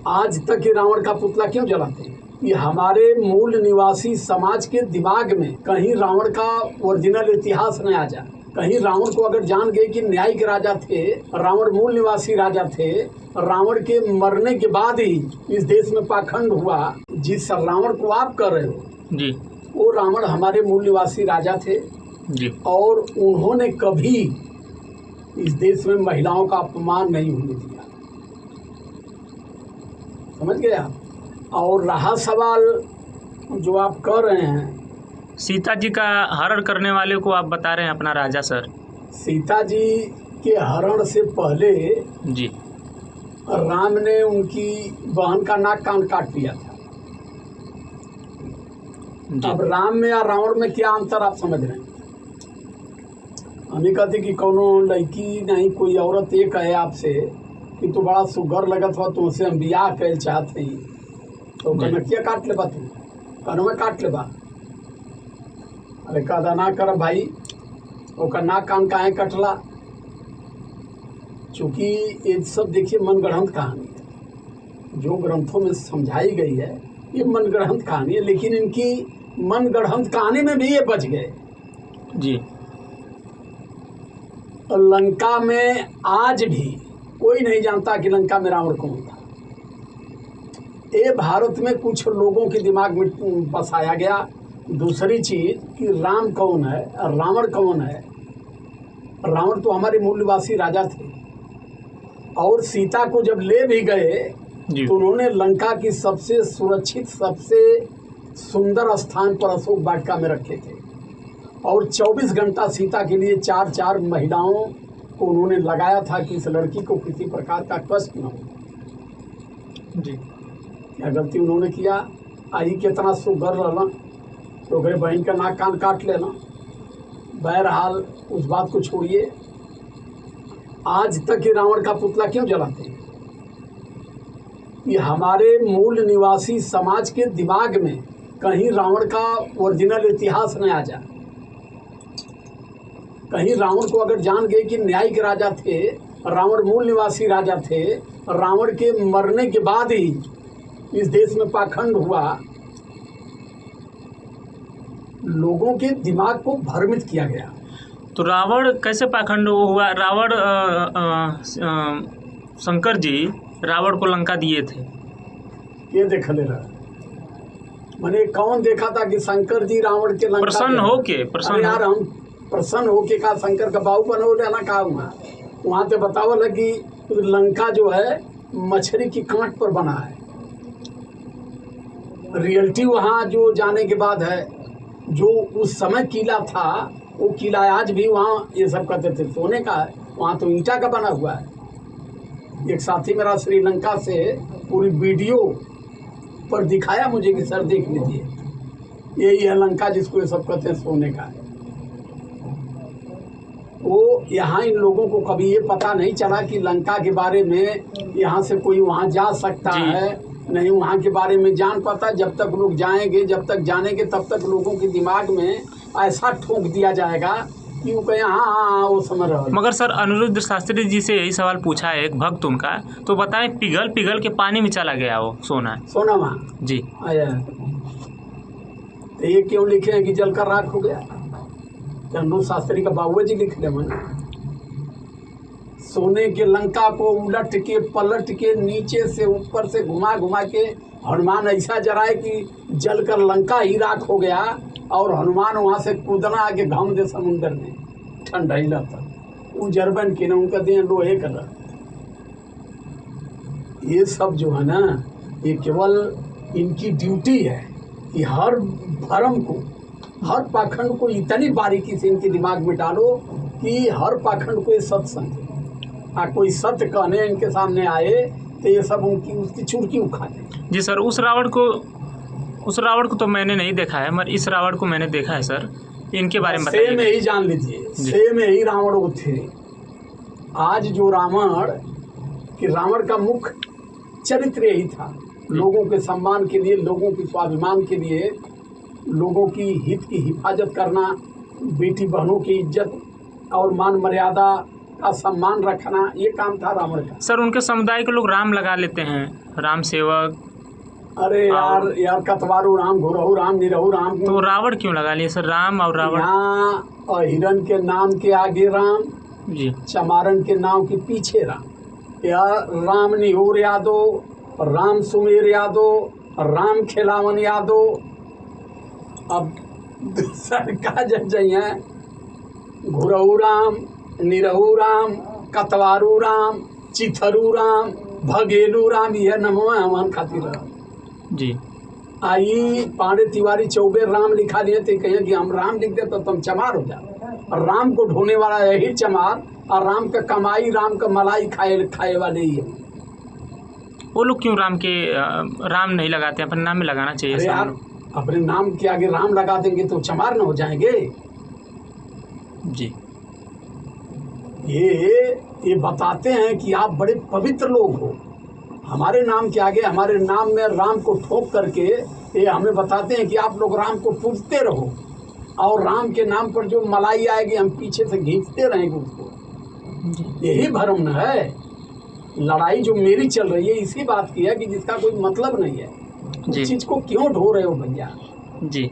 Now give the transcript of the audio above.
आज तक ये रावण का पुतला क्यों जलाते हैं? ये हमारे मूल निवासी समाज के दिमाग में कहीं रावण का ओरिजिनल इतिहास न आ जाए। कहीं रावण को अगर जान गए कि न्यायिक राजा थे, रावण मूल निवासी राजा थे, रावण के मरने के बाद ही इस देश में पाखंड हुआ। जिस रावण को आप कर रहे हो जी, वो रावण हमारे मूल निवासी राजा थे जी, और उन्होंने कभी इस देश में महिलाओं का अपमान नहीं होने दिया। समझ गए आप? और रहा सवाल जो आप कर रहे हैं, सीता जी का हरण करने वाले को आप बता रहे हैं अपना राजा सर। सीता जी के हरण से पहले जी, राम ने उनकी बहन का नाक कान काट दिया था। जी, अब राम में या रावण में क्या अंतर आप समझ रहे हैं? हमें कहते कि कोनो लड़की नहीं कोई औरत ये कहे आपसे कि तू बड़ा सुगर लगत हो, तुमसे हम बियाह कर चाहते ही, तो कनकिया काट ले बा, तू कनवा काट ले बा। अरे कहदा ना कर भाई, ओकर नाक कान काहे कटला? चूँकि ये सब देखिए मनगढ़ंत कहानी है, जो ग्रंथों में समझाई गई है ये मनगढ़ंत कहानी है, लेकिन इनकी मनगढ़ंत कहानी में भी ये बच गए। जी, लंका में आज भी कोई नहीं जानता कि लंका में रावण कौन था। ये भारत में कुछ लोगों के दिमाग में बसाया गया। दूसरी चीज कि राम कौन है और रावण कौन है। रावण तो हमारे मूल निवासी राजा थे, और सीता को जब ले भी गए तो उन्होंने लंका की सबसे सुरक्षित, सबसे सुंदर स्थान पर अशोक वाटिका में रखे थे, और 24 घंटा सीता के लिए 4 महिलाओं को उन्होंने लगाया था कि इस लड़की को किसी प्रकार का कष्ट न हो। जी, क्या गलती उन्होंने किया? आई कितना सुगर रहना तो गए बहन का नाक कान काट लेना। बहरहाल उस बात को छोड़िए। आज तक ये रावण का पुतला क्यों जलाते हैं? ये हमारे मूल निवासी समाज के दिमाग में कहीं रावण का ओरिजिनल इतिहास न आ जाए। कहीं रावण को अगर जान गए कि न्यायिक राजा थे, रावण मूल निवासी राजा थे, रावण के मरने के बाद ही इस देश में पाखंड हुआ, लोगों के दिमाग को भ्रमित किया गया। तो रावण कैसे पाखंड हुआ? रावण शंकर जी रावण को लंका दिए थे। ये देख ले रहा मैंने कौन देखा था कि शंकर जी रावण के लंका प्रसन्न हो के यार हम प्रसन्न हो के का शंकर का बाबू बनो लेना कहा हुआ वहाँ से बतावा लगी लंका जो है मछली की कांट पर बना है। रियलिटी वहाँ जो जाने के बाद है, जो उस समय किला था वो किला आज भी वहाँ ये सब कहते थे सोने का है, वहाँ तो ईंटा का बना हुआ है। एक साथी मेरा श्रीलंका से पूरी वीडियो पर दिखाया मुझे कि सर देख लीजिए यही है लंका जिसको ये सब कहते हैं सोने का है। वो यहाँ इन लोगों को कभी ये पता नहीं चला कि लंका के बारे में यहाँ से कोई वहाँ जा सकता है, नहीं वहाँ के बारे में जान पाता। जब तक लोग जाएंगे, जब तक जानेंगे, तब तक लोगों के दिमाग में ऐसा ठोक दिया जाएगा कि वो कहें हाँ वो समझ रहा। मगर सर अनिरुद्ध शास्त्री जी से यही सवाल पूछा है एक भक्त उनका, तो बताएं पिघल पिघल के पानी में चला गया वो सोना वहाँ जी आया। तो ये क्यों लिखे हैं कि जल का राख हो गया? अनिरुद्ध शास्त्री का बाबू जी लिख ले मैंने, सोने के लंका को उलट के पलट के नीचे से ऊपर से घुमा घुमा के हनुमान ऐसा जराए कि जल कर लंका ही राख हो गया, और हनुमान वहाँ से कूदना आके घम दे समुंदर में ठंडा ही लगता वो जरबन के ना उनका दें लोहे कर रहा। ये सब जो है ना, ये केवल इनकी ड्यूटी है कि हर भरम को, हर पाखंड को इतनी बारीकी से इनके दिमाग में डालो कि हर पाखंड को ये सत्य समझे। कोई सत्य कहने इनके सामने आए तो ये सब उनकी उसकी चुड़की उखा दे। जी सर, उस रावण को तो मैंने नहीं देखा है, मगर इस रावण को मैंने देखा है सर। इनके बारे में बताइए। सेम यही जान लीजिए, सेम यही रावण वो थे। आज जो रावण का मुख्य चरित्र यही था, लोगों के सम्मान के लिए, लोगों के स्वाभिमान के लिए, लोगों की हित की हिफाजत करना, बेटी बहनों की इज्जत और मान मर्यादा का सम्मान रखना, ये काम था रावण का। सर उनके समुदाय के लोग राम लगा लेते हैं, राम सेवक। अरे यार कतवारू राम, घुरहु राम, निरहु राम। तो रावण क्यों लगा लिए सर, राम और रावण? यहाँ हिरण के नाम के आगे राम जी, चमारन के नाम के पीछे राम। या राम निहोर यादव, राम सुमेर यादव, राम खिलावन यादव। अब सरका जब जाइए घुरहु राम, निरहु राम, कतवारू राम, चिथरू राम, भगेलू राम, यह नमवा हमान खातिर जी। आई पांडे तिवारी चौबे राम लिखा दिए थे, कहें कि हम राम लिख दे तो तुम चमार हो जाओ। और राम को ढोने वाला यही चमार, और राम का कमाई, राम का मलाई खाए वाले ही है। वो लोग क्यों राम नहीं लगाते, अपने नाम में लगाना चाहिए। अरे यार अपने नाम के आगे राम लगा देंगे तो चमार न हो जाएंगे जी। ये बताते हैं कि आप बड़े पवित्र लोग हो। हमारे नाम के आगे, हमारे नाम में राम को ठोक करके ये हमें बताते हैं कि आप लोग राम को पूजते रहो, और राम के नाम पर जो मलाई आएगी हम पीछे से खींचते रहेंगे उसको। यही भ्रम न है। लड़ाई जो मेरी चल रही है इसी बात की है कि जिसका कोई मतलब नहीं है, उस चीज को क्यों ढो रहे हो भैया। जी।